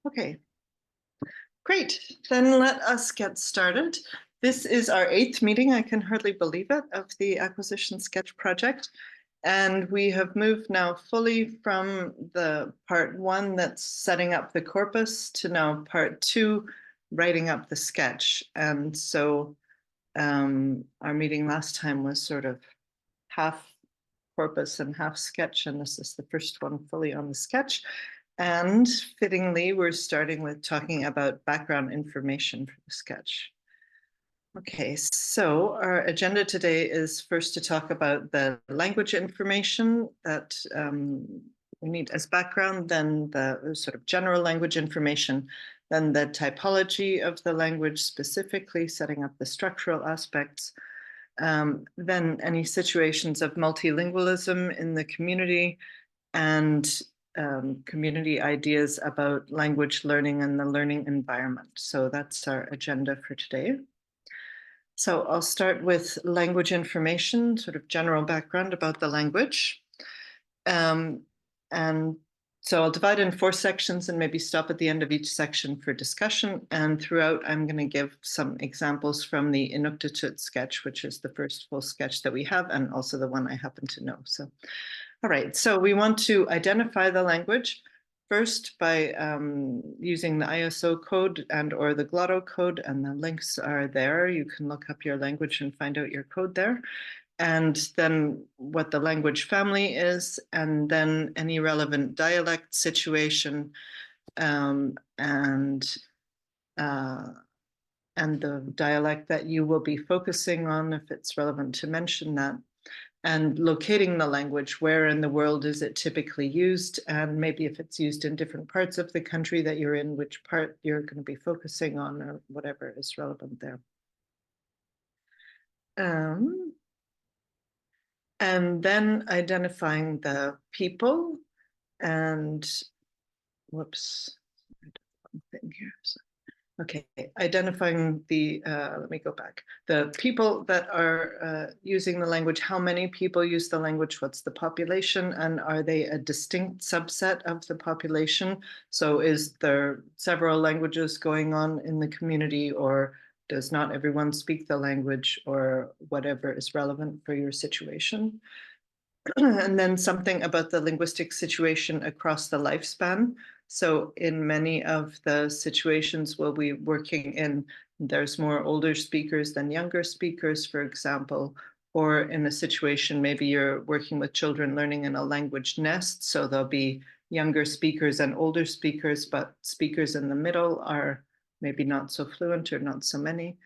Okay, great. Then let us get started. This is our 8th meeting, I can hardly believe it, of the Acquisition Sketch Project. And we have moved now fully from the part 1 that's setting up the corpus to now part 2, writing up the sketch. And so our meeting last time was sort of half corpus and half sketch, and this is the first one fully on the sketch. And fittingly, we're starting with talking about background information for the sketch. Okay, so our agenda today is first to talk about the language information that we need as background, then the sort of general language information, then the typology of the language, specifically setting up the structural aspects, then any situations of multilingualism in the community, and community ideas about language learning and the learning environment. So that's our agenda for today. So I'll start with language information, sort of general background about the language. And so I'll divide in 4 sections and maybe stop at the end of each section for discussion. And throughout, I'm going to give some examples from the Inuktitut sketch, which is the first full sketch that we have, and also the one I happen to know. So, all right, so we want to identify the language first by using the ISO code and or the Glotto code, and the links are there. You can look up your language and find out your code there. And then what the language family is, and then any relevant dialect situation, and the dialect that you will be focusing on, if it's relevant to mention that, and locating the language, where in the world is it typically used, and maybe if it's used in different parts of the country that you're in, which part you're going to be focusing on, or whatever is relevant there. And then identifying the people, and whoops, one thing here. So, okay, identifying the, let me go back. The people that are using the language, how many people use the language, what's the population, and are they a distinct subset of the population? So is there several languages going on in the community, or does not everyone speak the language, or whatever is relevant for your situation? And then something about the linguistic situation across the lifespan. So in many of the situations we'll be working in, there's more older speakers than younger speakers, for example, or in a situation, maybe you're working with children learning in a language nest. So there'll be younger speakers and older speakers, but speakers in the middle are maybe not so fluent or not so many.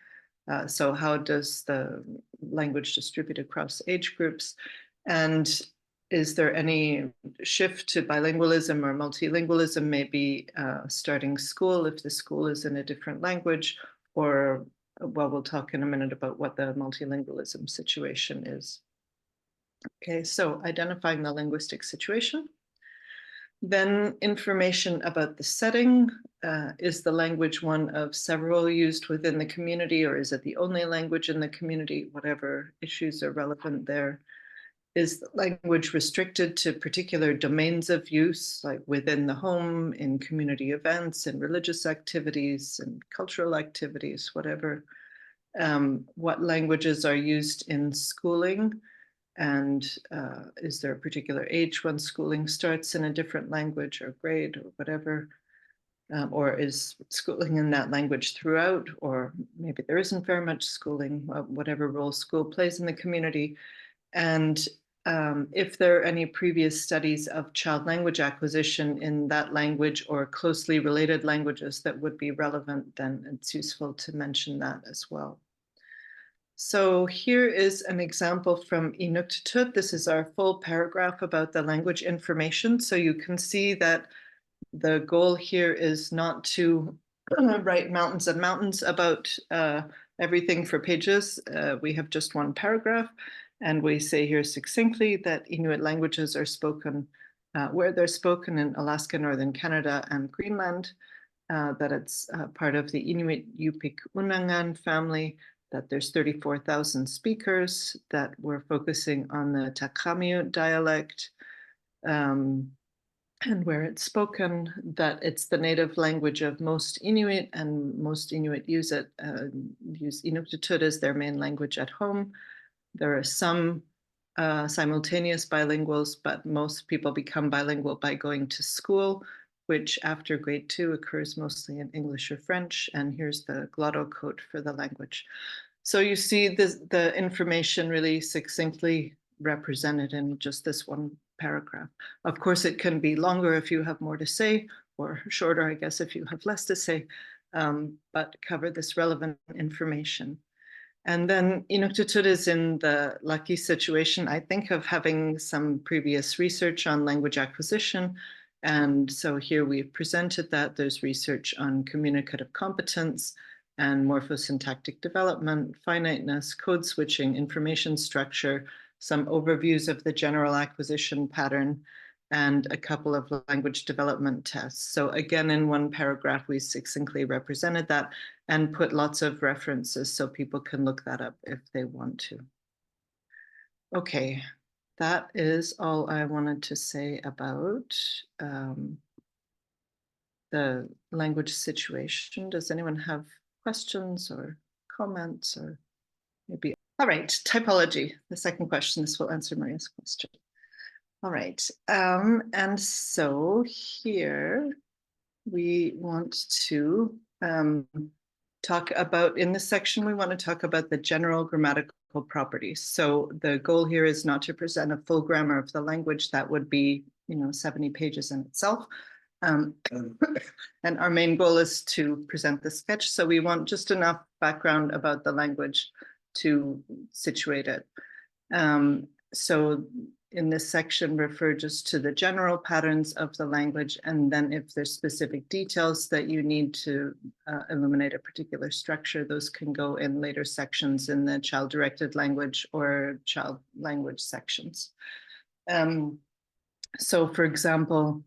So how does the language distribute across age groups? And is there any shift to bilingualism or multilingualism, maybe starting school if the school is in a different language, or, well, we'll talk in a minute about what the multilingualism situation is. Okay, so identifying the linguistic situation. Then information about the setting. Is the language one of several used within the community, or is it the only language in the community? Whatever issues are relevant there. Is the language restricted to particular domains of use, like within the home, in community events, in religious activities, and cultural activities, whatever? What languages are used in schooling? And is there a particular age when schooling starts in a different language or grade or whatever? Or is schooling in that language throughout? Or maybe there isn't very much schooling, whatever role school plays in the community. And if there are any previous studies of child language acquisition in that language or closely related languages that would be relevant, then it's useful to mention that as well. So here is an example from Inuktitut. This is our full paragraph about the language information. So you can see that the goal here is not to write mountains and mountains about everything for pages. We have just one paragraph, and we say here succinctly that Inuit languages are spoken where they're spoken in Alaska, Northern Canada, and Greenland, that it's part of the Inuit Yupik Unangan family, that there's 34,000 speakers, that we're focusing on the Takamiut dialect, and where it's spoken, that it's the native language of most Inuit, and most Inuit use Inuktitut as their main language at home. There are some simultaneous bilinguals, but most people become bilingual by going to school, which after grade 2 occurs mostly in English or French. And here's the glottal code for the language. So you see the information really succinctly represented in just this one paragraph. Of course, it can be longer if you have more to say, or shorter, I guess, if you have less to say, but cover this relevant information. And then Inuktitut is in the lucky situation, I think, of having some previous research on language acquisition. And so here we've presented that. There's research on communicative competence and morphosyntactic development, finiteness, code switching, information structure, some overviews of the general acquisition pattern, and a couple of language development tests. So again, in one paragraph, we succinctly represented that and put lots of references so people can look that up if they want to. Okay, that is all I wanted to say about the language situation. Does anyone have questions or comments, or maybe? All right, typology, the second question. This will answer Maria's question. All right, and so here we want to talk about, in this section, we want to talk about the general grammatical properties. So the goal here is not to present a full grammar of the language. That would be, 70 pages in itself. And our main goal is to present the sketch. So we want just enough background about the language to situate it. So in this section, refer just to the general patterns of the language, and then if there's specific details that you need to illuminate a particular structure, those can go in later sections in the child-directed language or child language sections. So for example,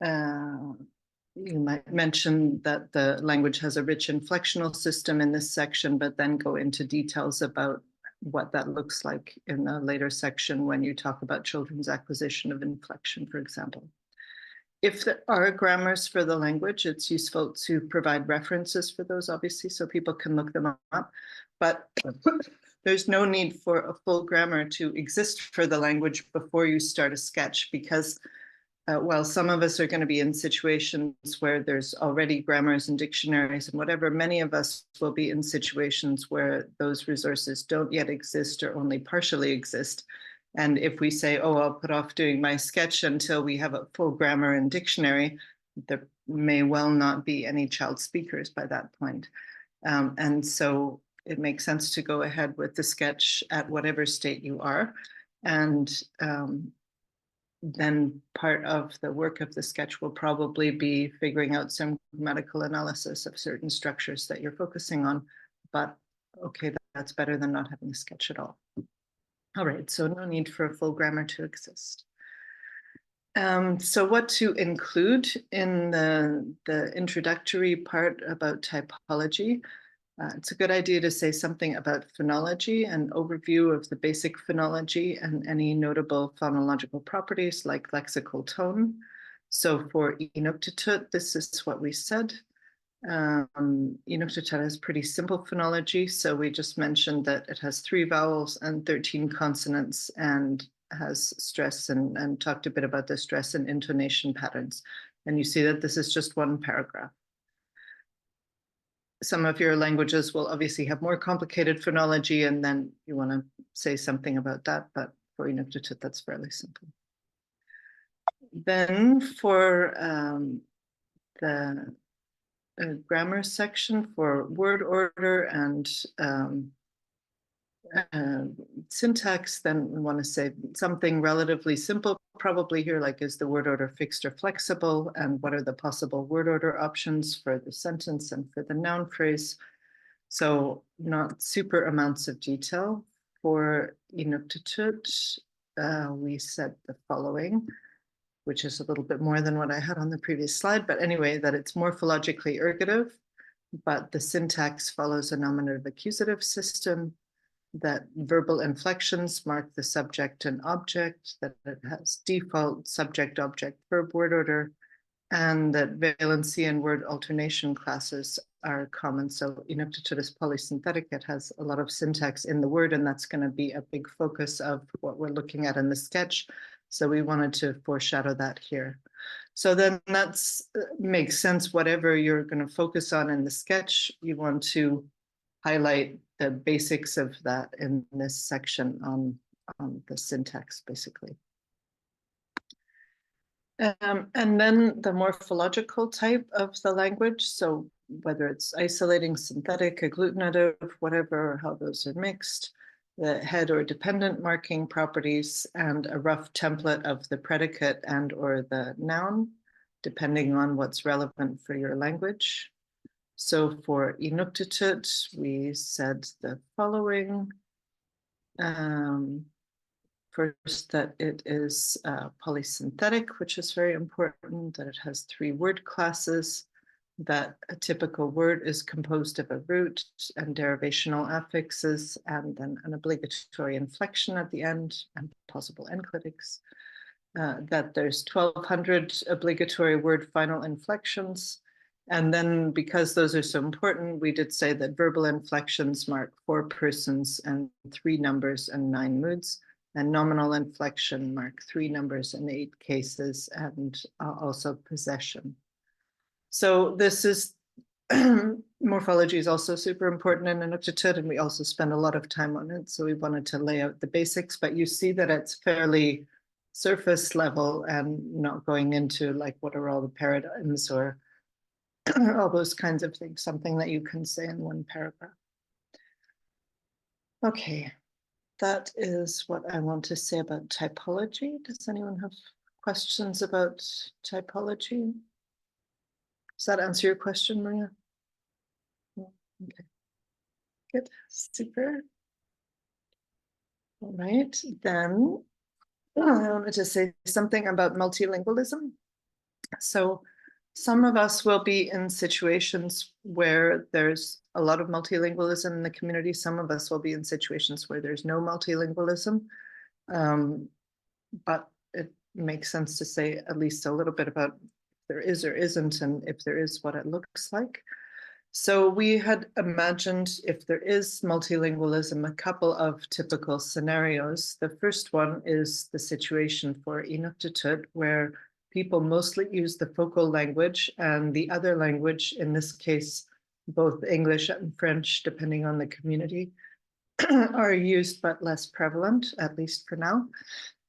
you might mention that the language has a rich inflectional system in this section, but then go into details about what that looks like in a later section when you talk about children's acquisition of inflection, for example. If there are grammars for the language, it's useful to provide references for those, obviously, so people can look them up. But there's no need for a full grammar to exist for the language before you start a sketch, because while some of us are going to be in situations where there's already grammars and dictionaries and whatever, many of us will be in situations where those resources don't yet exist or only partially exist. And if we say, oh, I'll put off doing my sketch until we have a full grammar and dictionary, there may well not be any child speakers by that point. And so it makes sense to go ahead with the sketch at whatever state you are. And then part of the work of the sketch will probably be figuring out some grammatical analysis of certain structures that you're focusing on. But okay, that's better than not having a sketch at all. All right, so no need for a full grammar to exist. So what to include in the introductory part about typology? It's a good idea to say something about phonology, an overview of the basic phonology and any notable phonological properties like lexical tone. So for Inuktitut, this is what we said. Inuktitut has pretty simple phonology. So we just mentioned that it has 3 vowels and 13 consonants and has stress, and talked a bit about the stress and intonation patterns. And you see that this is just one paragraph. Some of your languages will obviously have more complicated phonology, and then you want to say something about that, but for Inuktitut, that's fairly simple. Then for the grammar section, for word order and syntax, then we want to say something relatively simple, probably here, like, is the word order fixed or flexible, and what are the possible word order options for the sentence and for the noun phrase. So not super amounts of detail. For Inuktitut, we said the following, which is a little bit more than what I had on the previous slide, but anyway, that it's morphologically ergative, but the syntax follows a nominative accusative system, that verbal inflections mark the subject and object, that it has default subject, object, verb, word order, and that valency and word alternation classes are common. So inuktitut is polysynthetic. It has a lot of syntax in the word, and that's going to be a big focus of what we're looking at in the sketch. So we wanted to foreshadow that here. So then that's makes sense. Whatever you're going to focus on in the sketch, you want to highlight the basics of that in this section on the syntax, basically. And then the morphological type of the language. So whether it's isolating, synthetic, agglutinative, whatever, how those are mixed, the head or dependent marking properties, and a rough template of the predicate and or the noun, depending on what's relevant for your language. So for inuktitut, we said the following. First, that it is polysynthetic, which is very important, that it has 3 word classes, that a typical word is composed of a root and derivational affixes, and then an obligatory inflection at the end and possible enclitics, that there's 1,200 obligatory word final inflections. And then because those are so important, we did say that verbal inflections mark 4 persons and 3 numbers and 9 moods, and nominal inflection mark 3 numbers and 8 cases, and also possession. So this is morphology is also super important in inuktitut, and we also spend a lot of time on it. So we wanted to lay out the basics, but you see that it's fairly surface level and not going into like what are all the paradigms or all those kinds of things, something that you can say in 1 paragraph. Okay, that is what I want to say about typology. Does anyone have questions about typology? Does that answer your question, Maria? Okay, good, super. All right, then I wanted to say something about multilingualism. So some of us will be in situations where there's a lot of multilingualism in the community. Some of us will be in situations where there's no multilingualism. But it makes sense to say at least a little bit about if there is or isn't, and if there is, what it looks like. So we had imagined if there is multilingualism, a couple of typical scenarios. The first one is the situation for inuktitut, where people mostly use the focal language, and the other language, in this case, both English and French, depending on the community, are used but less prevalent, at least for now.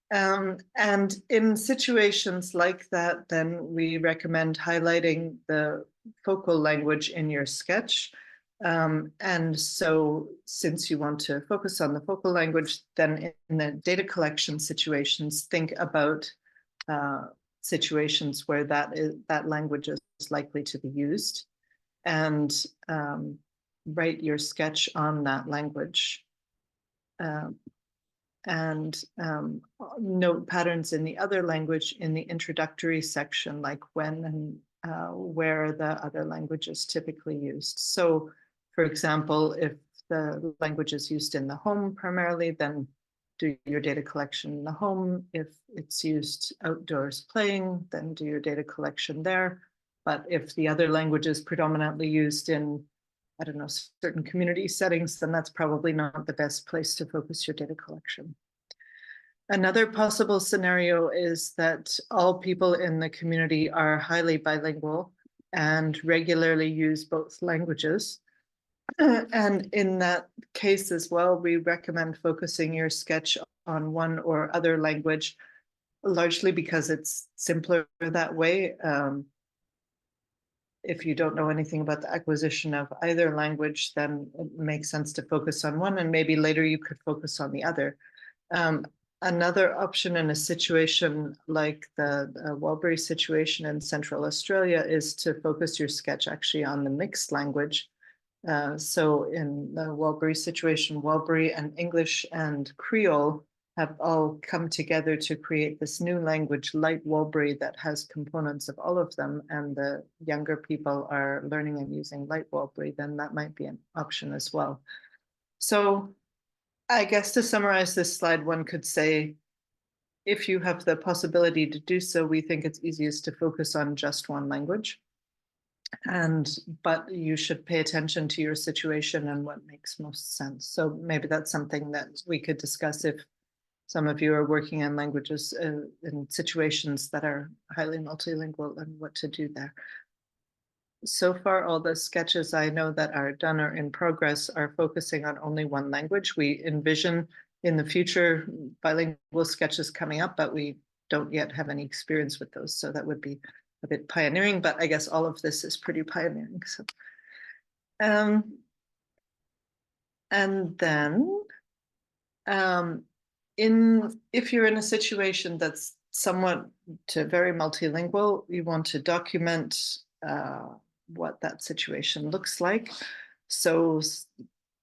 And in situations like that, then we recommend highlighting the focal language in your sketch. And so since you want to focus on the focal language, then in the data collection situations, think about situations where that language is likely to be used, and write your sketch on that language. And note patterns in the other language in the introductory section, like when and where the other language is typically used. So, for example, if the language is used in the home primarily, then do your data collection in the home. If it's used outdoors playing, then do your data collection there. But if the other language is predominantly used in, I don't know, certain community settings, then that's probably not the best place to focus your data collection. Another possible scenario is that all people in the community are highly bilingual and regularly use both languages. And in that case as well, we recommend focusing your sketch on one or other language, largely because it's simpler that way. If you don't know anything about the acquisition of either language, then it makes sense to focus on one, and maybe later you could focus on the other. Another option in a situation like the Walbury situation in Central Australia is to focus your sketch actually on the mixed language. So in the Walbury situation, Walbury and English and Creole have all come together to create this new language, Light Walbury, that has components of all of them, and the younger people are learning and using Light Walbury, then that might be an option as well. So I guess to summarize this slide, one could say, if you have the possibility to do so, we think it's easiest to focus on just one language. But you should pay attention to your situation and what makes most sense. So maybe that's something that we could discuss if some of you are working in languages in situations that are highly multilingual and what to do there. So far, all the sketches I know that are done or in progress are focusing on only one language. We envision in the future bilingual sketches coming up, but we don't yet have any experience with those. So that would be a bit pioneering, but I guess all of this is pretty pioneering. So, and then if you're in a situation that's somewhat to very multilingual, you want to document what that situation looks like. So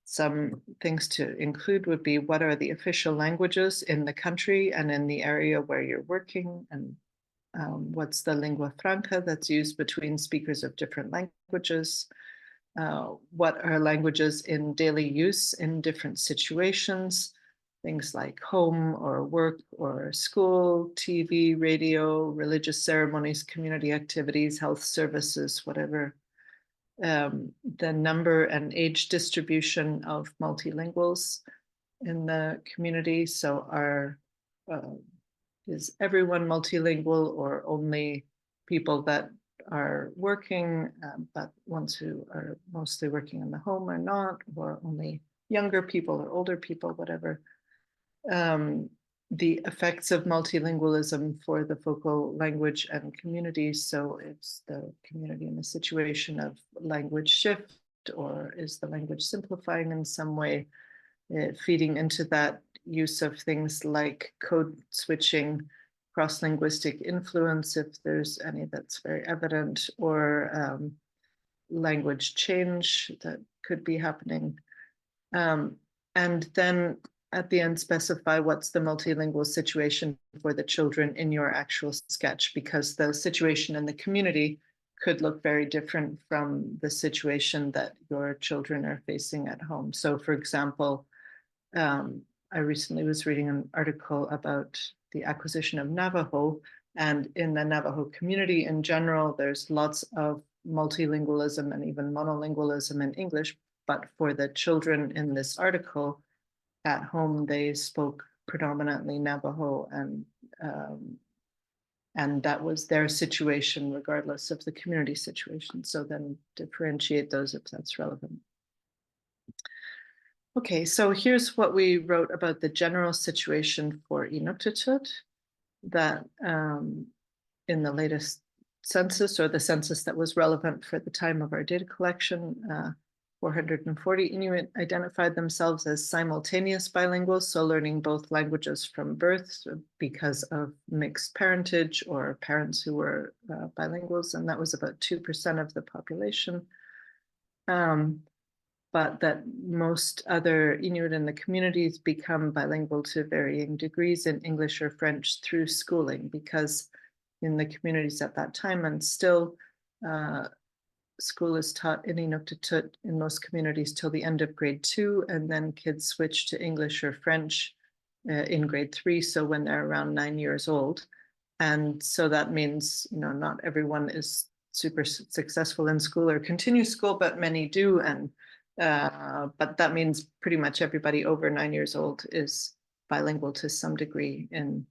some things to include would be what are the official languages in the country and in the area where you're working, and what's the lingua franca that's used between speakers of different languages. What are languages in daily use in different situations, things like home or work or school, TV, radio, religious ceremonies, community activities, health services, whatever. The number and age distribution of multilinguals in the community. So is everyone multilingual or only people that are working, but ones who are mostly working in the home are not, or only younger people or older people, whatever. The effects of multilingualism for the focal language and communities. So is the community in a situation of language shift, or is the language simplifying in some way, feeding into that use of things like code switching, cross-linguistic influence, if there's any that's very evident, or language change that could be happening. And then at the end, specify what's the multilingual situation for the children in your actual sketch, because the situation in the community could look very different from the situation that your children are facing at home. So for example, I recently was reading an article about the acquisition of Navajo, and in the Navajo community in general, there's lots of multilingualism and even monolingualism in English, but for the children in this article, at home, they spoke predominantly Navajo, and that was their situation regardless of the community situation. So then differentiate those if that's relevant. Okay, so here's what we wrote about the general situation for Inuktitut, that in the latest census, or the census that was relevant for the time of our data collection, 440 Inuit identified themselves as simultaneous bilinguals, so learning both languages from birth because of mixed parentage or parents who were bilinguals, and that was about 2% of the population. But that most other Inuit in the communities become bilingual to varying degrees in English or French through schooling, because in the communities at that time, and still, school is taught in Inuktitut in most communities till the end of grade 2, and then kids switch to English or French in grade 3, so when they're around 9 years old. And so that means, not everyone is super successful in school or continue school, but many do. And but that means pretty much everybody over 9 years old is bilingual to some degree in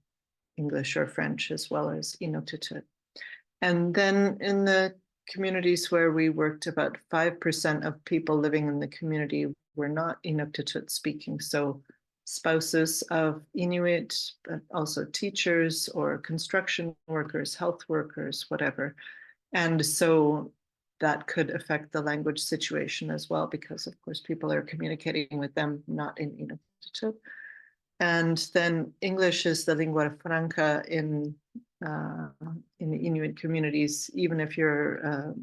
English or French, as well as Inuktitut. And then in the communities where we worked, about 5% of people living in the community were not Inuktitut speaking. So spouses of Inuit, but also teachers or construction workers, health workers, whatever. And so that could affect the language situation as well, because of course people are communicating with them not in Inuktitut. And then English is the lingua franca in the Inuit communities. Even if you're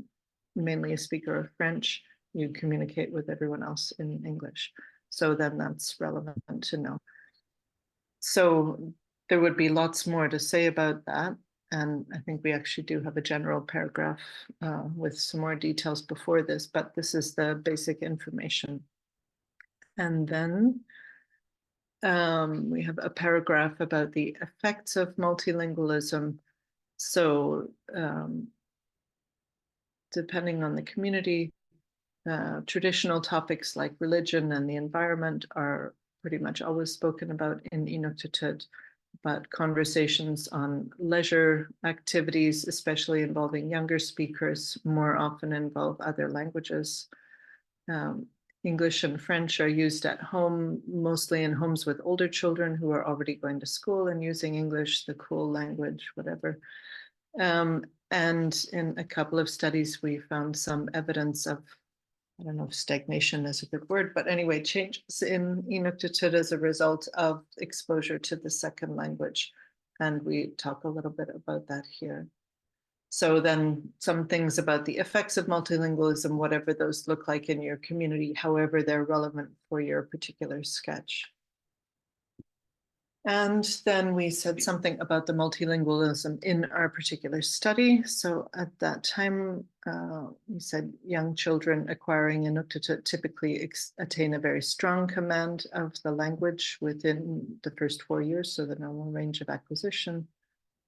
mainly a speaker of French, you communicate with everyone else in English. So then that's relevant to know. So there would be lots more to say about that. And I think we actually do have a general paragraph with some more details before this, but this is the basic information. And then we have a paragraph about the effects of multilingualism. So depending on the community, traditional topics like religion and the environment are pretty much always spoken about in Inuktitut, but conversations on leisure activities, especially involving younger speakers, more often involve other languages. English and French are used at home, mostly in homes with older children who are already going to school and using English, the cool language, whatever. And in a couple of studies, we found some evidence of, I don't know if stagnation is a good word, but anyway, changes in Inuktitut as a result of exposure to the second language. And we talk a little bit about that here. So then some things about the effects of multilingualism, whatever those look like in your community, however they're relevant for your particular sketch. And then we said something about the multilingualism in our particular study. So at that time, we said young children acquiring Inuktitut typically attain a very strong command of the language within the first 4 years, so the normal range of acquisition.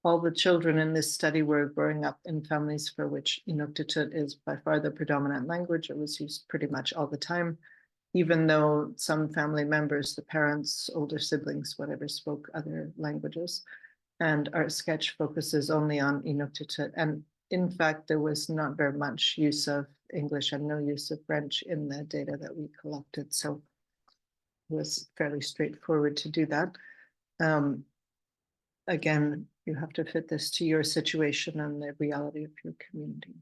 All the children in this study were growing up in families for which Inuktitut is by far the predominant language. It was used pretty much all the time, even though some family members, the parents, older siblings, whatever, spoke other languages. And our sketch focuses only on Inuktitut. And in fact, there was not very much use of English and no use of French in the data that we collected. So it was fairly straightforward to do that. Again, you have to fit this to your situation and the reality of your community.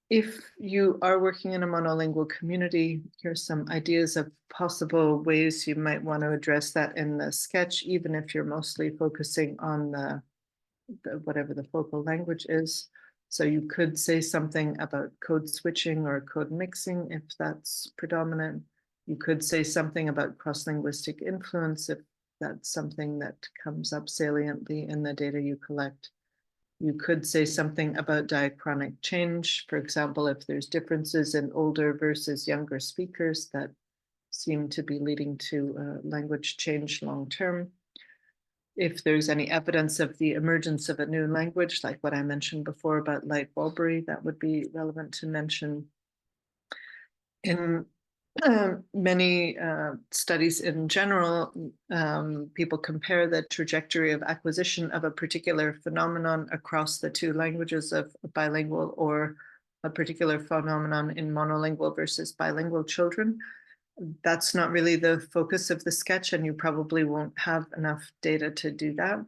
If you are working in a monolingual community, here's some ideas of possible ways you might want to address that in the sketch, even if you're mostly focusing on the whatever the focal language is. So you could say something about code switching or code mixing if that's predominant. You could say something about cross-linguistic influence if that's something that comes up saliently in the data you collect. You could say something about diachronic change. For example, if there's differences in older versus younger speakers that seem to be leading to language change long term. If there's any evidence of the emergence of a new language, like what I mentioned before about light bulbery, that would be relevant to mention. In many studies in general, people compare the trajectory of acquisition of a particular phenomenon across the two languages of bilingual or a particular phenomenon in monolingual versus bilingual children. That's not really the focus of the sketch, and you probably won't have enough data to do that,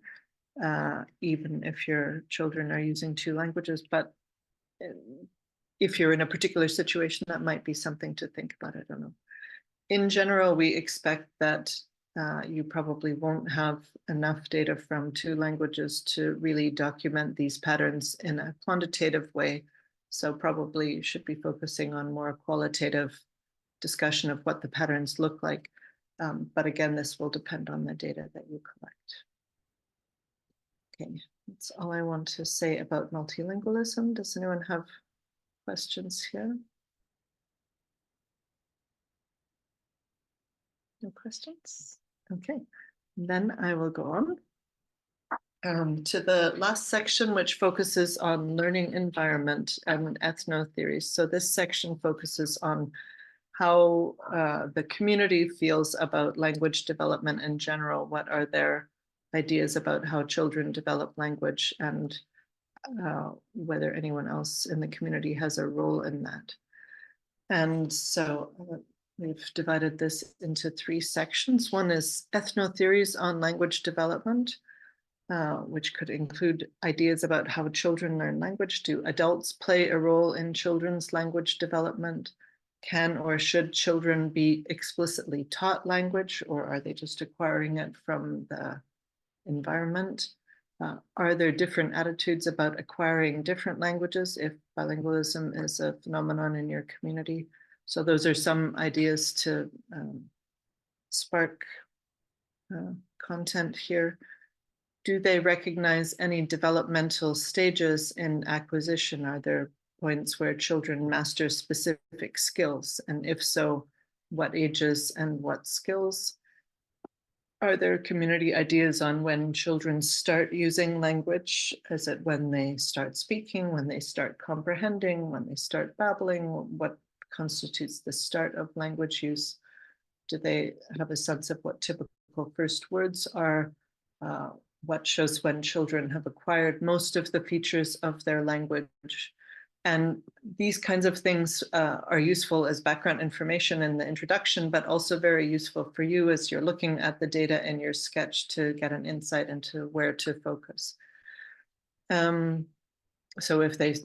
even if your children are using two languages. But if you're in a particular situation, that might be something to think about. I don't know. In general, we expect that you probably won't have enough data from two languages to really document these patterns in a quantitative way. So probably you should be focusing on more qualitative discussion of what the patterns look like. But again, this will depend on the data that you collect. Okay, that's all I want to say about multilingualism. Does anyone have questions here? No questions? Okay, then I will go on to the last section, which focuses on learning environment and ethnotheories. So this section focuses on how the community feels about language development in general. What are their ideas about how children develop language, and whether anyone else in the community has a role in that. And so we've divided this into 3 sections. One is ethnotheories on language development, which could include ideas about how children learn language. Do adults play a role in children's language development? Can or should children be explicitly taught language, or are they just acquiring it from the environment? Are there different attitudes about acquiring different languages if bilingualism is a phenomenon in your community? So those are some ideas to spark content here. Do they recognize any developmental stages in acquisition? Are there points where children master specific skills? And if so, what ages and what skills? Are there community ideas on when children start using language? Is it when they start speaking, when they start comprehending, when they start babbling? What constitutes the start of language use? Do they have a sense of what typical first words are? What shows when children have acquired most of the features of their language? And these kinds of things are useful as background information in the introduction, but also very useful for you as you're looking at the data in your sketch to get an insight into where to focus. So if they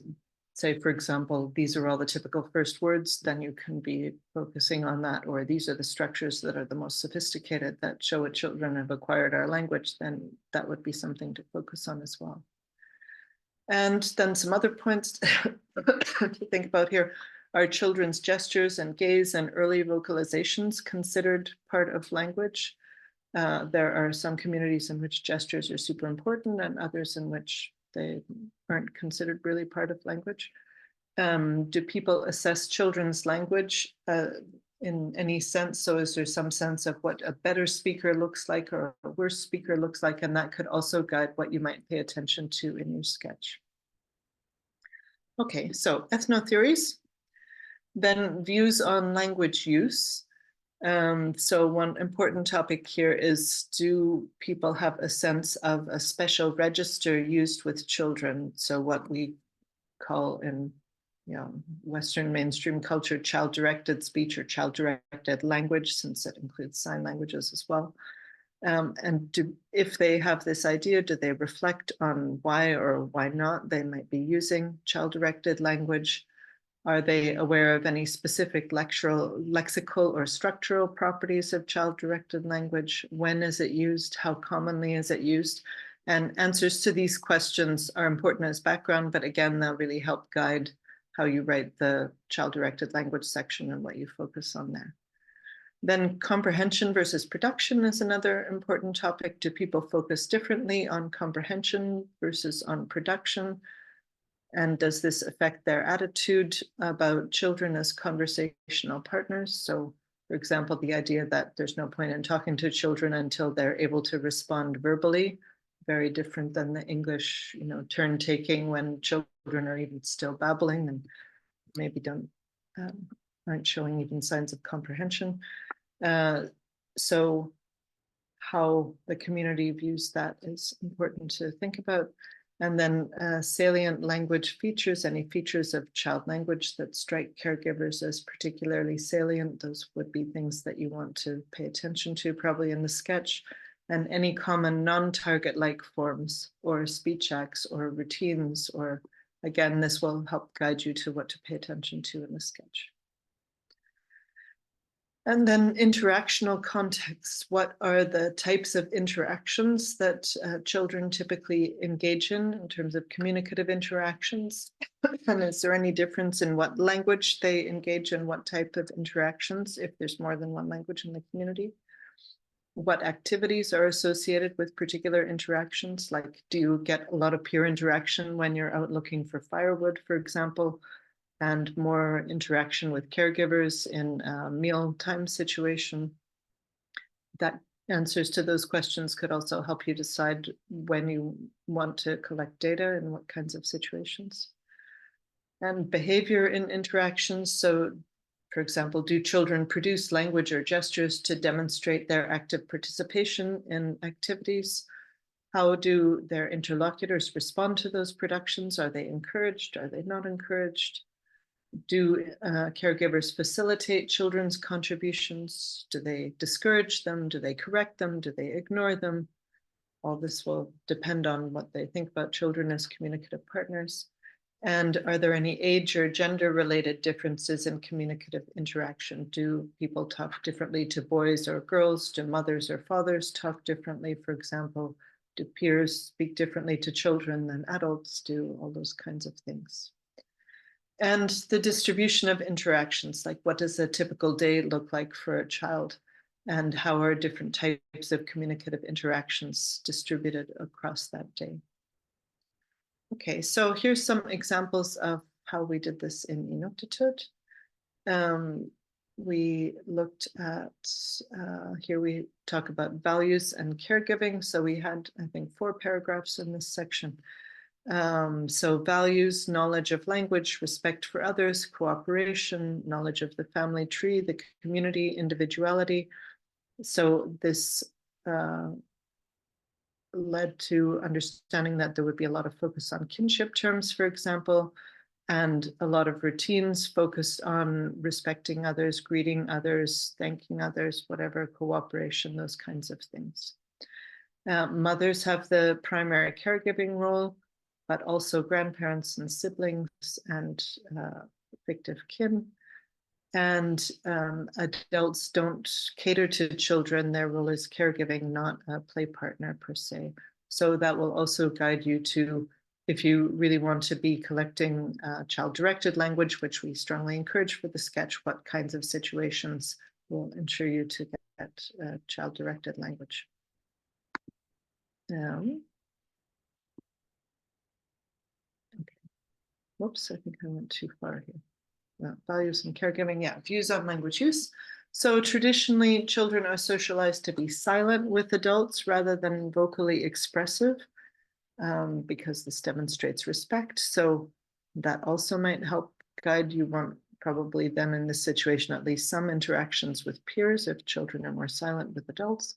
say, for example, these are all the typical first words, then you can be focusing on that, or these are the structures that are the most sophisticated that show what children have acquired our language, then that would be something to focus on as well. And then some other points to think about here are children's gestures and gaze and early vocalizations considered part of language. There are some communities in which gestures are super important and others in which they aren't considered really part of language. Do people assess children's language in any sense? So is there some sense of what a better speaker looks like or a worse speaker looks like? And that could also guide what you might pay attention to in your sketch. Okay, so ethnotheories, then views on language use. So one important topic here is, do people have a sense of a special register used with children? So what we call in Western mainstream culture, child-directed speech or child-directed language, since it includes sign languages as well. And if they have this idea, do they reflect on why or why not they might be using child-directed language? Are they aware of any specific lexical or structural properties of child-directed language? When is it used? How commonly is it used? And answers to these questions are important as background, but again, they'll really help guide how you write the child-directed language section and what you focus on there. Then comprehension versus production is another important topic. Do people focus differently on comprehension versus on production? And does this affect their attitude about children as conversational partners? So, for example, the idea that there's no point in talking to children until they're able to respond verbally, very different than the English, turn taking when children are even still babbling and maybe aren't showing even signs of comprehension. So how the community views that is important to think about. And then salient language features, any features of child language that strike caregivers as particularly salient, those would be things that you want to pay attention to probably in the sketch. And any common non-target-like forms or speech acts or routines, or again, this will help guide you to what to pay attention to in the sketch. And then interactional contexts. What are the types of interactions that children typically engage in terms of communicative interactions? And is there any difference in what language they engage in, what type of interactions, if there's more than one language in the community? What activities are associated with particular interactions? Like, do you get a lot of peer interaction when you're out looking for firewood, for example? And more interaction with caregivers in a mealtime situation? That answers to those questions could also help you decide when you want to collect data and what kinds of situations. And behavior in interactions. So, for example, do children produce language or gestures to demonstrate their active participation in activities? How do their interlocutors respond to those productions? Are they encouraged? Are they not encouraged? Do caregivers facilitate children's contributions? Do they discourage them? Do they correct them? Do they ignore them? All this will depend on what they think about children as communicative partners. And are there any age or gender related differences in communicative interaction? Do people talk differently to boys or girls? Do mothers or fathers talk differently, for example? Do peers speak differently to children than adults do? All those kinds of things. And the distribution of interactions, like what does a typical day look like for a child? And how are different types of communicative interactions distributed across that day? Okay, so here's some examples of how we did this in Inuktitut. we looked at, here we talk about values and caregiving. So we had, I think, 4 paragraphs in this section. So values, knowledge of language, respect for others, cooperation, knowledge of the family tree, the community, individuality. So this led to understanding that there would be a lot of focus on kinship terms, for example, and a lot of routines focused on respecting others, greeting others, thanking others, whatever, cooperation, those kinds of things. Mothers have the primary caregiving role, but also grandparents and siblings and fictive kin. And adults don't cater to children. Their role is caregiving, not a play partner per se. So that will also guide you to, if you really want to be collecting child-directed language, which we strongly encourage for the sketch, what kinds of situations will ensure you to get child-directed language. Okay. Whoops, I think I went too far here. Values and caregiving, yeah, views on language use. So traditionally, children are socialized to be silent with adults rather than vocally expressive, because this demonstrates respect. So that also might help guide. You want probably then in this situation at least some interactions with peers if children are more silent with adults.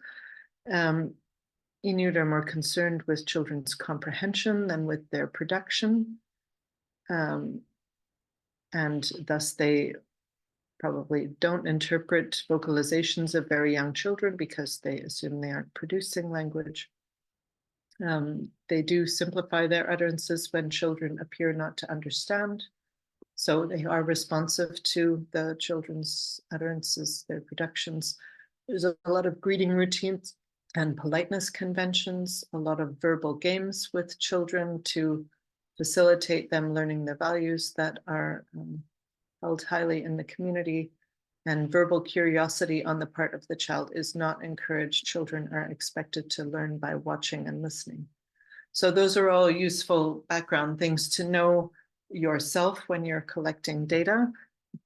Inuit are more concerned with children's comprehension than with their production. And thus they probably don't interpret vocalizations of very young children because they assume they aren't producing language. They do simplify their utterances when children appear not to understand. So they are responsive to the children's utterances, their productions. There's a lot of greeting routines and politeness conventions, a lot of verbal games with children to facilitate them learning the values that are held highly in the community. And verbal curiosity on the part of the child is not encouraged. Children are expected to learn by watching and listening. So those are all useful background things to know yourself when you're collecting data,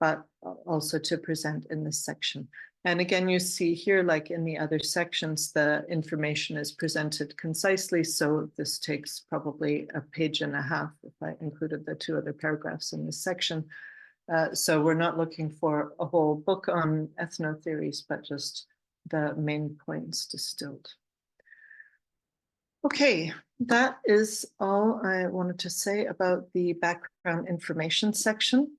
but also to present in this section. And again, you see here, like in the other sections, the information is presented concisely. So this takes probably a page and a half if I included the 2 other paragraphs in this section. So we're not looking for a whole book on ethnotheories, but just the main points distilled. Okay, that is all I wanted to say about the background information section.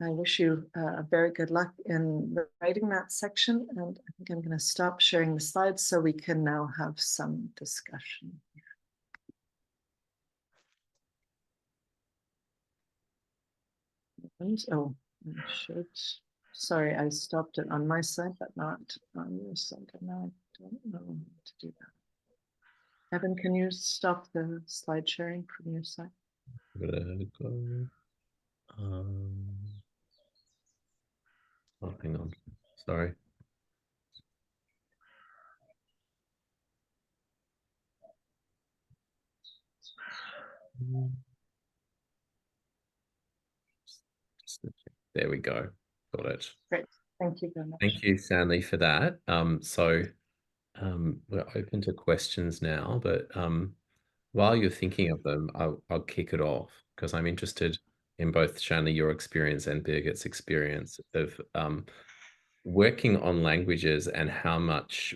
I wish you very good luck in writing that section, and I think I'm going to stop sharing the slides so we can now have some discussion. And, oh, I should. Sorry, I stopped it on my side, but not on your side. And now I don't know how to do that. Evan, can you stop the slide sharing from your side? Oh, hang on. Sorry. There we go. Got it. Great. Thank you very much. Thank you, Stanley, for that. We're open to questions now, but while you're thinking of them, I'll kick it off because I'm interested in both, Shanley, your experience and Birgit's experience of working on languages and how much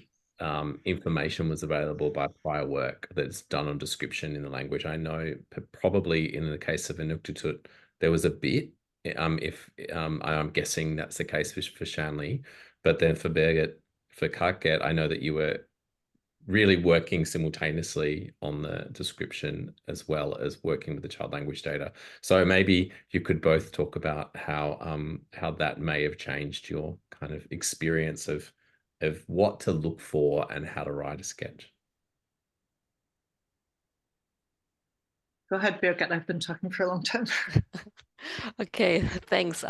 information was available by prior work that's done on description in the language. I know probably in the case of Inuktitut, there was a bit, I'm guessing that's the case for Shanley, but then for Birgit, for Karket, I know that you were really working simultaneously on the description as well as working with the child language data. So maybe you could both talk about how that may have changed your kind of experience of what to look for and how to write a sketch. Go ahead, Birgit. I've been talking for a long time. Okay, thanks.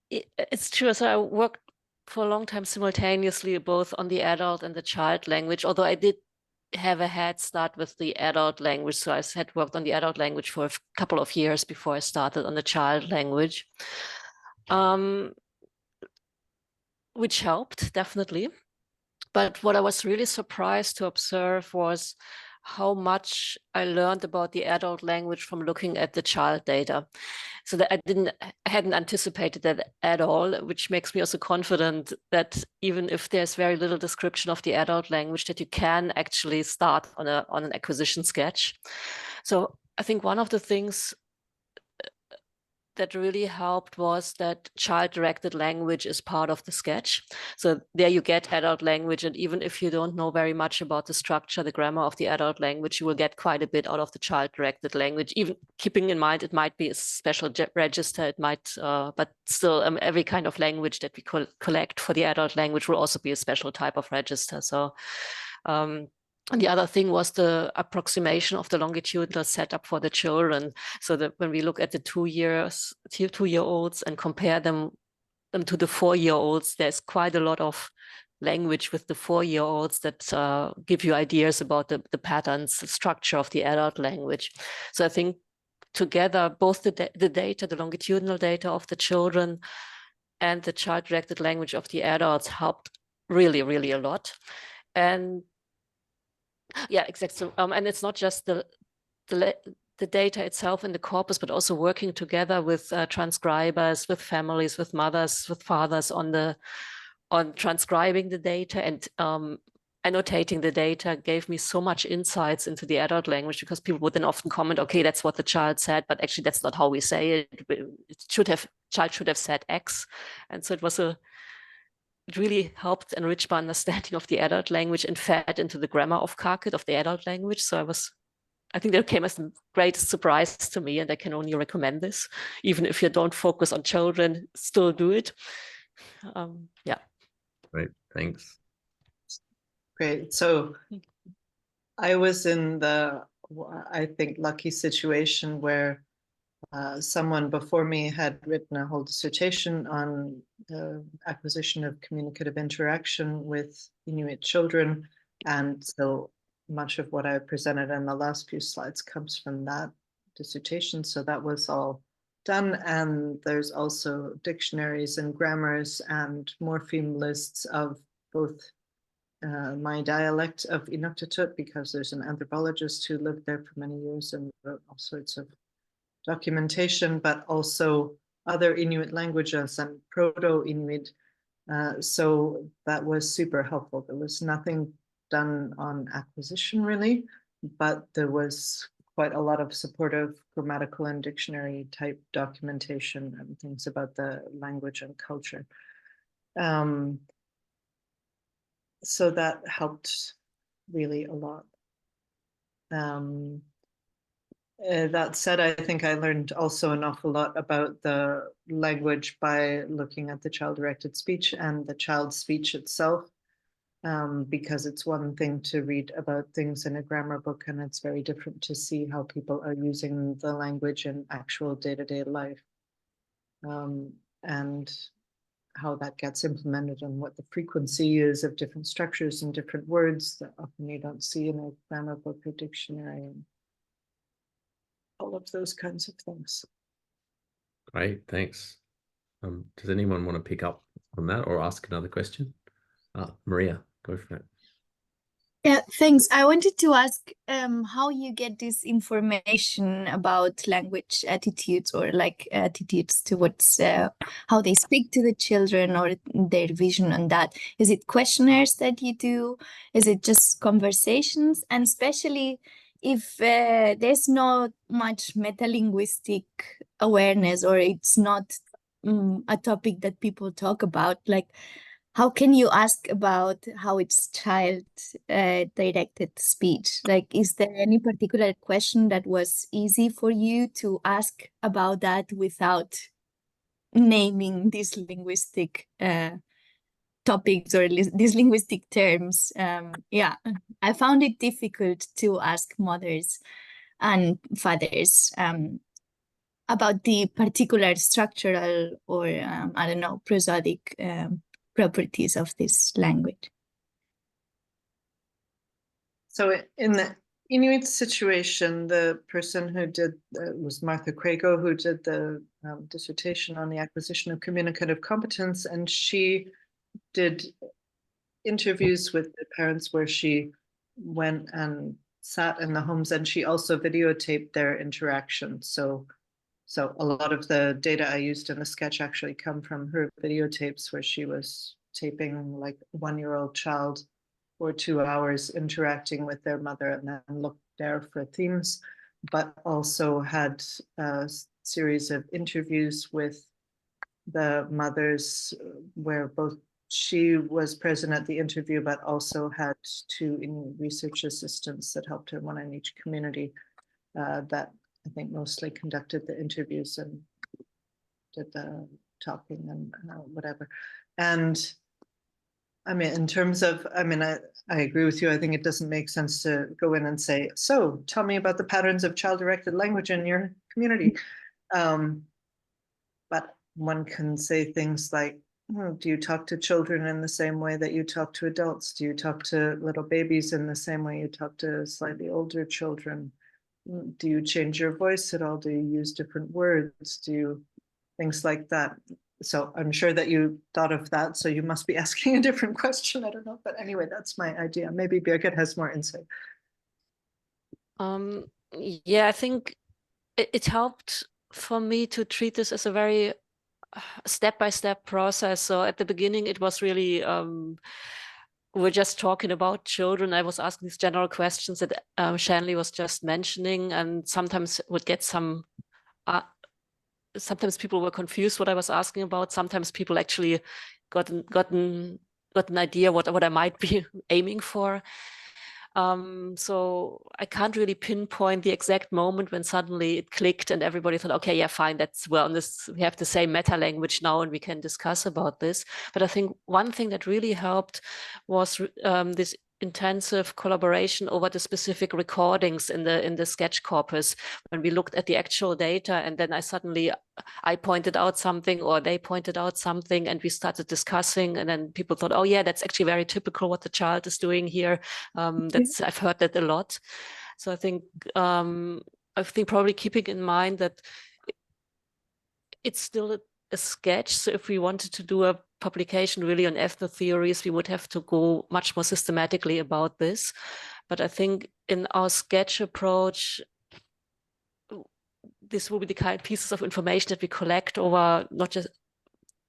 It's true. So I worked for a long time simultaneously, both on the adult and the child language, although I did have a head start with the adult language. So I had worked on the adult language for a couple of years before I started on the child language. which helped definitely. But what I was really surprised to observe was how much I learned about the adult language from looking at the child data. So that I hadn't anticipated that at all, which makes me also confident that even if there's very little description of the adult language, that you can actually start on an acquisition sketch. So I think one of the things that really helped was that child-directed language is part of the sketch. So there you get adult language, and even if you don't know very much about the structure, the grammar of the adult language, you will get quite a bit out of the child-directed language, even keeping in mind it might be a special register, it might, but still every kind of language that we collect for the adult language will also be a special type of register. So and the other thing was the approximation of the longitudinal setup for the children. So that when we look at the 2-year-olds and compare them to the 4-year-olds, there's quite a lot of language with the 4-year-olds that give you ideas about the patterns, the structure of the adult language. So I think together, both the data, the longitudinal data of the children and the child-directed language of the adults helped really, really a lot. And yeah, exactly. And it's not just the data itself in the corpus, but also working together with transcribers, with families, with mothers, with fathers on transcribing the data and annotating the data gave me so much insights into the adult language, because people would then often comment, okay, that's what the child said, but actually that's not how we say it. Child should have said X. And so it really helped enrich my understanding of the adult language and fed into the grammar of Kharkit, of the adult language. So I think that came as a great surprise to me, and I can only recommend this. Even if you don't focus on children, still do it. Yeah. Great, thanks. Great. So I was in the, I think, lucky situation where someone before me had written a whole dissertation on the acquisition of communicative interaction with Inuit children. And so much of what I presented in the last few slides comes from that dissertation. So that was all done. And there's also dictionaries and grammars and morpheme lists of both my dialect of Inuktitut, because there's an anthropologist who lived there for many years and wrote all sorts of documentation, but also other Inuit languages and Proto-Inuit. So that was super helpful. There was nothing done on acquisition really, but there was quite a lot of supportive grammatical and dictionary type documentation and things about the language and culture. So that helped really a lot. That said, I think I learned also an awful lot about the language by looking at the child-directed speech and the child speech itself, because it's one thing to read about things in a grammar book, and it's very different to see how people are using the language in actual day-to-day life, and how that gets implemented and what the frequency is of different structures and different words that often you don't see in a grammar book or dictionary, and all of those kinds of things. Great, thanks. Does anyone want to pick up on that or ask another question? Maria, go for it. Yeah, thanks. I wanted to ask how you get this information about language attitudes, or like attitudes towards how they speak to the children, or their vision on that. Is it questionnaires that you do? Is it just conversations? And especially if there's not much metalinguistic awareness, or it's not a topic that people talk about, like, how can you ask about how it's child directed speech? Like, is there any particular question that was easy for you to ask about that without naming these linguistic topics or these linguistic terms? Yeah, I found it difficult to ask mothers and fathers about the particular structural or, I don't know, prosodic properties of this language. So in the Inuit situation, the person who did was Martha Crago, who did the dissertation on the acquisition of communicative competence, and she did interviews with the parents where she went and sat in the homes, and she also videotaped their interaction. So a lot of the data I used in the sketch actually come from her videotapes where she was taping like a 1-year-old child for 2 hours interacting with their mother, and then looked there for themes, but also had a series of interviews with the mothers where both she was present at the interview, but also had 2 research assistants that helped her, one in each community, that I think mostly conducted the interviews and did the talking and whatever. And I mean, in terms of, I mean, I agree with you. I think it doesn't make sense to go in and say, so tell me about the patterns of child-directed language in your community. But one can say things like, do you talk to children in the same way that you talk to adults? Do you talk to little babies in the same way you talk to slightly older children? Do you change your voice at all? Do you use different words? Do you, things like that? So I'm sure that you thought of that. So you must be asking a different question. I don't know. But anyway, that's my idea. Maybe Birgit has more insight. Yeah, I think it helped for me to treat this as a very step-by-step process. So at the beginning, it was really we're just talking about children. I was asking these general questions that Shanley was just mentioning, and sometimes would get some. Sometimes people were confused what I was asking about. Sometimes people actually got an idea what I might be aiming for. So I can't really pinpoint the exact moment when suddenly it clicked and everybody thought, okay, yeah, fine, that's well, we have the same meta language now and we can discuss about this. But I think one thing that really helped was this intensive collaboration over the specific recordings in the sketch corpus when we looked at the actual data, and then I pointed out something or they pointed out something and we started discussing, and then people thought, oh yeah, that's actually very typical what the child is doing here. I've heard that a lot. So I think probably keeping in mind that it's still a sketch. So if we wanted to do a publication really on ethnotheories, we would have to go much more systematically about this. But I think in our sketch approach, this will be the kind of pieces of information that we collect over not just,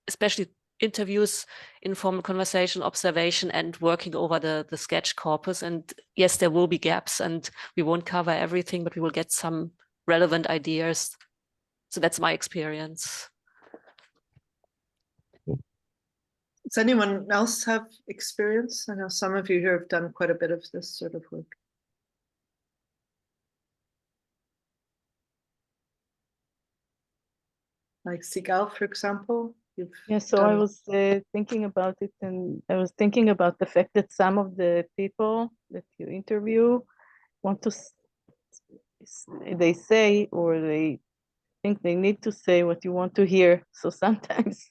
especially interviews, informal conversation, observation, and working over the sketch corpus. And yes, there will be gaps and we won't cover everything, but we will get some relevant ideas. So that's my experience. Does anyone else have experience? I know some of you here have done quite a bit of this sort of work. Like Sigal, for example. Yeah, so I was thinking about it, and I was thinking about the fact that some of the people that you interview want to, they say, or they think they need to say what you want to hear. So sometimes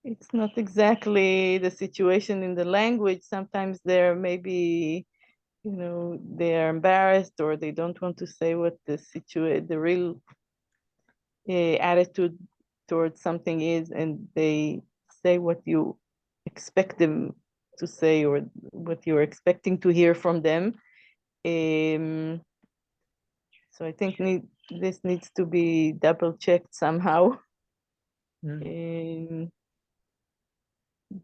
it's not exactly the situation in the language. Sometimes they're maybe, they are embarrassed or they don't want to say what the real attitude towards something is, and they say what you expect them to say or what you're expecting to hear from them. So I think this needs to be double checked somehow.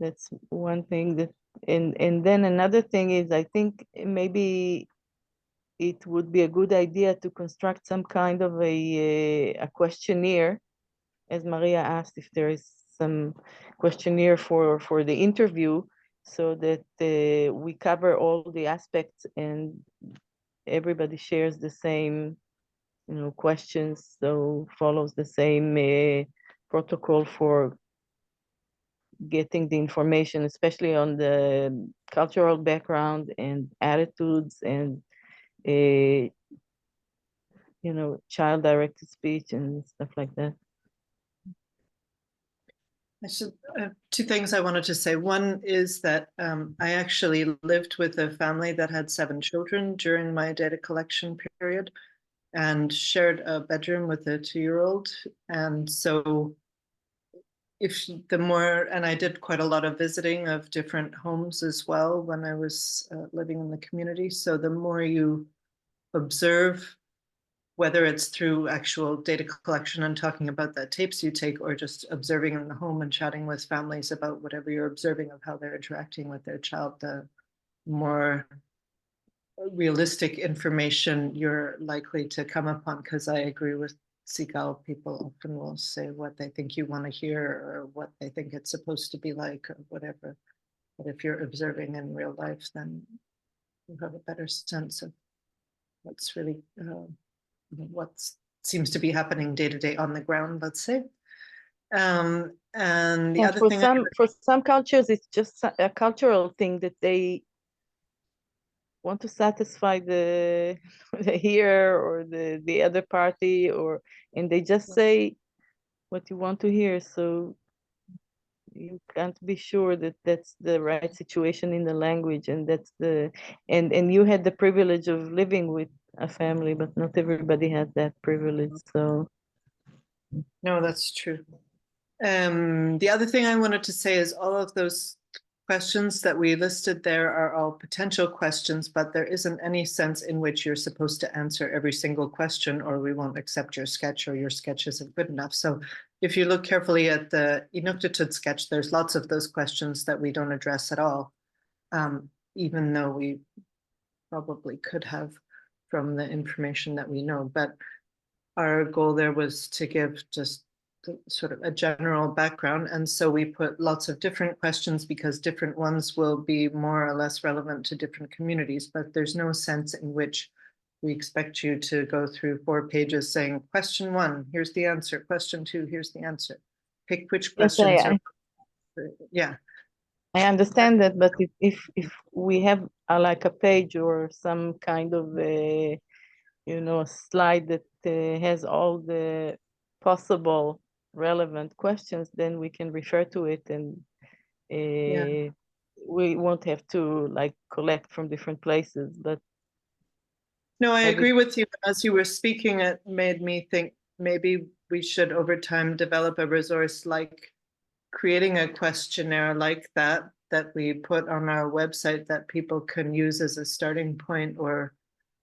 That's one thing that, and then another thing is, I think maybe it would be a good idea to construct some kind of a questionnaire, as Maria asked, if there is some questionnaire for the interview, so that we cover all the aspects and everybody shares the same, questions, so follows the same protocol for getting the information, especially on the cultural background and attitudes and child-directed speech and stuff like that. I should, 2 things I wanted to say. One is that I actually lived with a family that had 7 children during my data collection period and shared a bedroom with a 2-year-old. And so if the more, and I did quite a lot of visiting of different homes as well when I was living in the community. So the more you observe, whether it's through actual data collection and talking about the tapes you take, or just observing in the home and chatting with families about whatever you're observing of how they're interacting with their child, the more realistic information you're likely to come upon. Because I agree with Sigal, people often will say what they think you want to hear or what they think it's supposed to be like or whatever. But if you're observing in real life, then you have a better sense of what's really what seems to be happening day to day on the ground, let's say. And the other for thing some cultures, it's just a cultural thing that they want to satisfy the the hearer or the other party, and they just say what you want to hear. So you can't be sure that that's the right situation in the language, and that's and you had the privilege of living with a family, but not everybody has that privilege. So no, that's true. The other thing I wanted to say is all of those questions that we listed there are all potential questions, but there isn't any sense in which you're supposed to answer every single question, or we won't accept your sketch, or your sketch isn't good enough. So if you look carefully at the Inuktitut sketch, there's lots of those questions that we don't address at all, even though we probably could have from the information that we know. But our goal there was to give just sort of a general background. And so we put lots of different questions because different ones will be more or less relevant to different communities, but there's no sense in which we expect you to go through 4 pages saying, question 1, here's the answer. Question 2, here's the answer. Pick which questions are, yeah. I understand that, but if we have like a page or some kind of a, a slide that has all the possible relevant questions, then we can refer to it, and we won't have to like collect from different places. But no, I agree with you. As you were speaking, it made me think maybe we should over time develop a resource like creating a questionnaire like that we put on our website that people can use as a starting point, or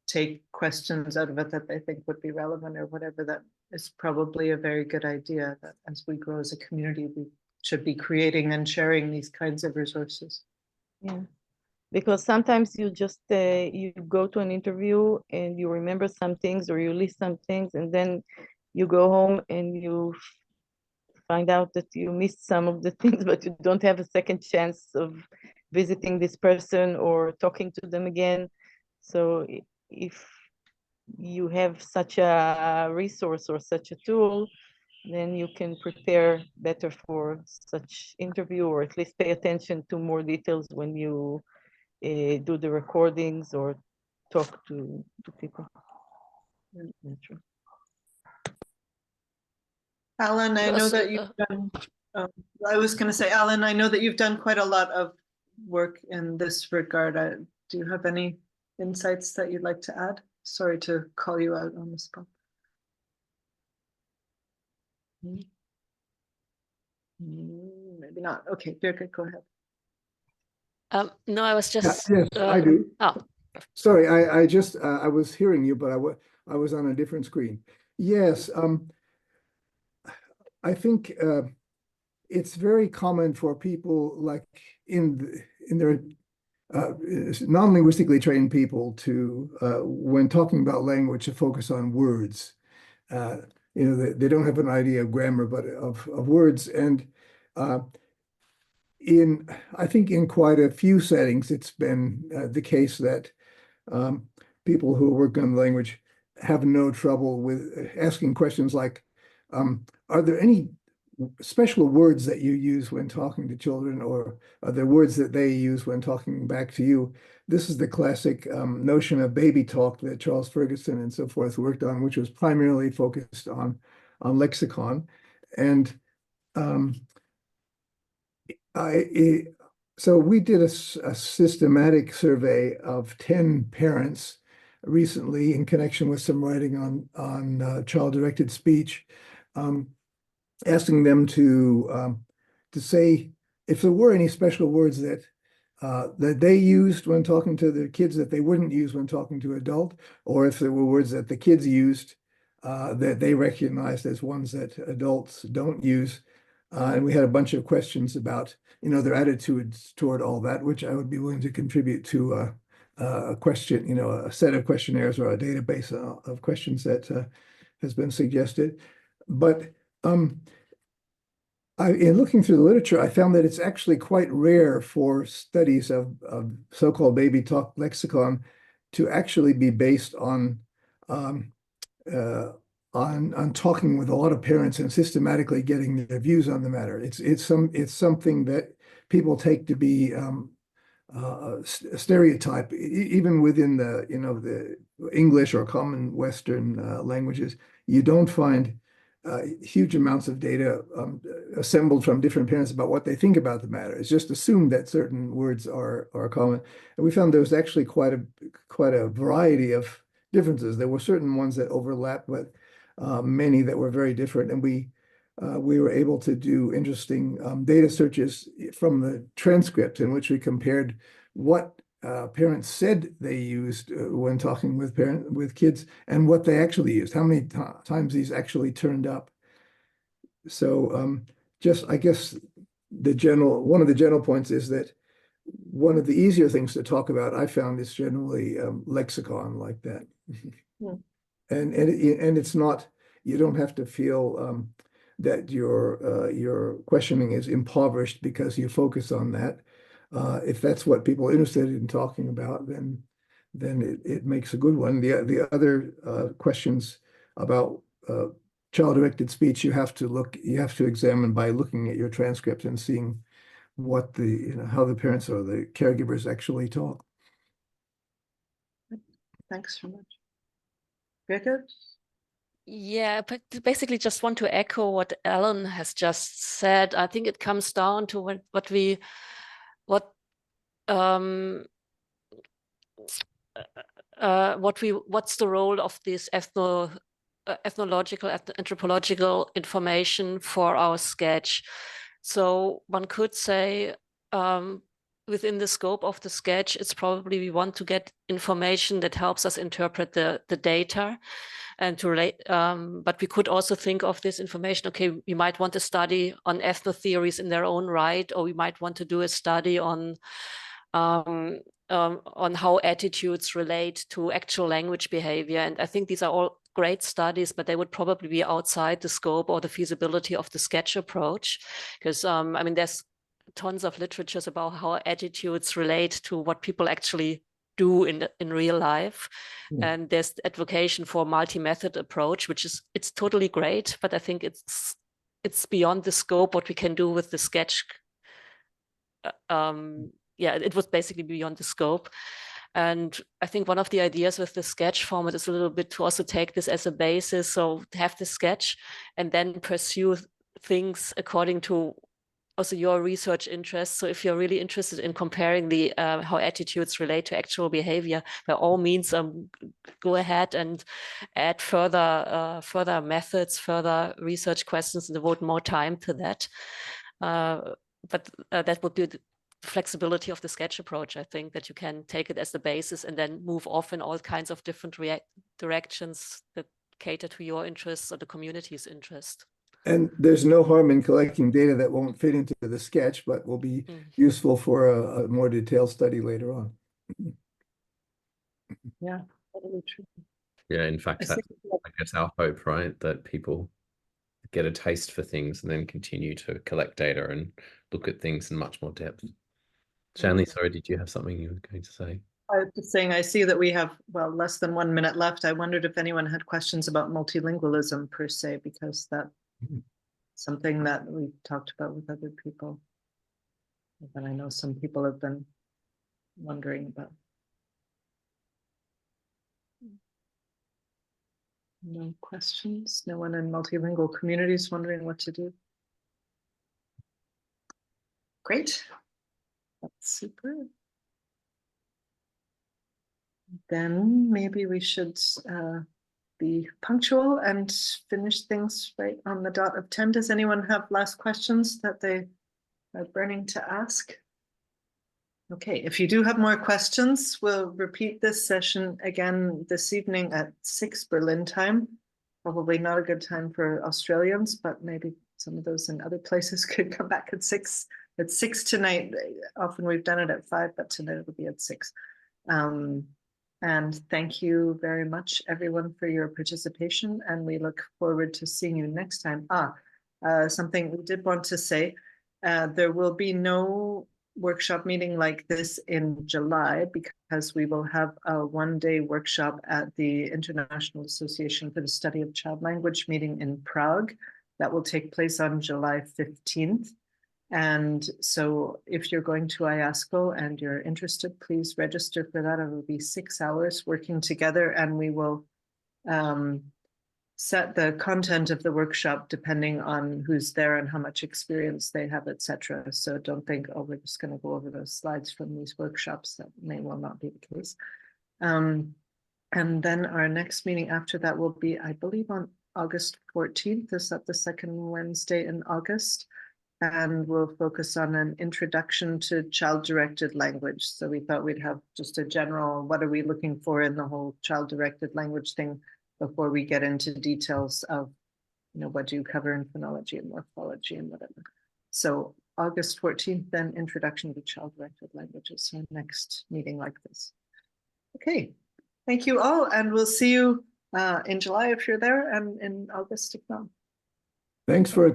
take questions out of it that they think would be relevant or whatever. That is probably a very good idea, that as we grow as a community, we should be creating and sharing these kinds of resources. Yeah, because sometimes you just you go to an interview and you remember some things, or you list some things, and then you go home and you find out that you missed some of the things, but you don't have a second chance of visiting this person or talking to them again. So if you have such a resource or such a tool, then you can prepare better for such interview, or at least pay attention to more details when you do the recordings or talk to people. True. Alan, I know that you've done, I was going to say, Alan, I know that you've done quite a lot of work in this regard. Do you have any insights that you'd like to add? Sorry to call you out on the spot. Maybe not. Okay, Birgit, go ahead. No, I was just. Yes, I do. Oh, Sorry, I just I was hearing you, but I was on a different screen. Yes, I think it's very common for people like in their non-linguistically trained people to when talking about language, to focus on words. They don't have an idea of grammar, but of words. And I think in quite a few settings, it's been the case that people who work on language have no trouble with asking questions like, are there any special words that you use when talking to children, or are there words that they use when talking back to you? This is the classic notion of baby talk that Charles Ferguson and so forth worked on, which was primarily focused on lexicon. And so we did a systematic survey of 10 parents recently in connection with some writing on child-directed speech. asking them to say if there were any special words that that they used when talking to their kids that they wouldn't use when talking to adult, or if there were words that the kids used that they recognized as ones that adults don't use. And we had a bunch of questions about, their attitudes toward all that, which I would be willing to contribute to a question, a set of questionnaires or a database of questions that has been suggested. But in looking through the literature, I found that it's actually quite rare for studies of so-called baby talk lexicon to actually be based um, uh, on talking with a lot of parents and systematically getting their views on the matter. It's something that people take to be a stereotype, even within the English or common Western languages. You don't find huge amounts of data assembled from different parents about what they think about the matter. It's just assumed that certain words are common. And we found there was actually quite a variety of differences. There were certain ones that overlap, but many that were very different. And we were able to do interesting data searches from the transcript in which we compared what parents said they used when talking with kids and what they actually used, how many times these actually turned up. So just, I guess, one of the general points is that one of the easier things to talk about, I found, is generally lexicon like that. Yeah. And it's not, you don't have to feel that your questioning is impoverished because you focus on that. If that's what people are interested in talking about, then it makes a good one. The other questions about child-directed speech, you have to examine by looking at your transcript and seeing what how the parents or the caregivers actually talk. Thanks so much. Birgit? Yeah, but basically just want to echo what Alan has just said. I think it comes down to what's the role of this ethnological, anthropological information for our sketch. So one could say within the scope of the sketch, it's probably we want to get information that helps us interpret the data and to relate. But we could also think of this information, okay, we might want to study on ethnotheories in their own right, or we might want to do a study on how attitudes relate to actual language behavior. And I think these are all great studies, but they would probably be outside the scope or the feasibility of the sketch approach. Because, I mean, there's tons of literatures about how attitudes relate to what people actually do in real life. Yeah. And there's advocacy for multi-method approach, it's totally great, but I think it's beyond the scope what we can do with the sketch. Yeah, it was basically beyond the scope. And I think one of the ideas with the sketch format is a little bit to also take this as a basis. So to have the sketch and then pursue things according to also your research interests. So if you're really interested in comparing the how attitudes relate to actual behavior, by all means, go ahead and add further methods, further research questions, and devote more time to that. But that would be the flexibility of the sketch approach. I think that you can take it as the basis and then move off in all kinds of different directions that cater to your interests or the community's interest. And there's no harm in collecting data that won't fit into the sketch, but will be useful for a more detailed study later on. Yeah, totally true. Yeah, in fact, that's, I guess, our hope, right? That people get a taste for things and then continue to collect data and look at things in much more depth. Shanley, sorry, did you have something you were going to say? I was just saying, I see that we have, less than 1 minute left. I wondered if anyone had questions about multilingualism per se, because that's something that we've talked about with other people. And I know some people have been wondering about. No questions? No one in multilingual communities wondering what to do? Great. That's super. Then maybe we should be punctual and finish things right on the dot of 10. Does anyone have last questions that they are burning to ask? Okay, if you do have more questions, we'll repeat this session again this evening at 6 Berlin time. Probably not a good time for Australians, but maybe some of those in other places could come back at 6. At 6 tonight. Often we've done it at 5, but tonight it'll be at 6. And thank you very much, everyone, for your participation. And we look forward to seeing you next time. Something we did want to say, there will be no workshop meeting like this in July, because we will have a one-day workshop at the International Association for the Study of Child Language meeting in Prague. That will take place on July 15th. And so if you're going to IASCO and you're interested, please register for that. It will be 6 hours working together, and we will set the content of the workshop depending on who's there and how much experience they have, etc. So don't think, oh, we're just going to go over those slides from these workshops. That may well not be the case. And then our next meeting after that will be, I believe, on August 14th. Is that the second Wednesday in August? And we'll focus on an introduction to child-directed language. So we thought we'd have just a general, what are we looking for in the whole child-directed language thing before we get into details of, what do you cover in phonology and morphology and whatever. So August 14th, then introduction to child-directed languages, our next meeting like this. Okay, thank you all, and we'll see you in July if you're there, and in August if not. Thanks for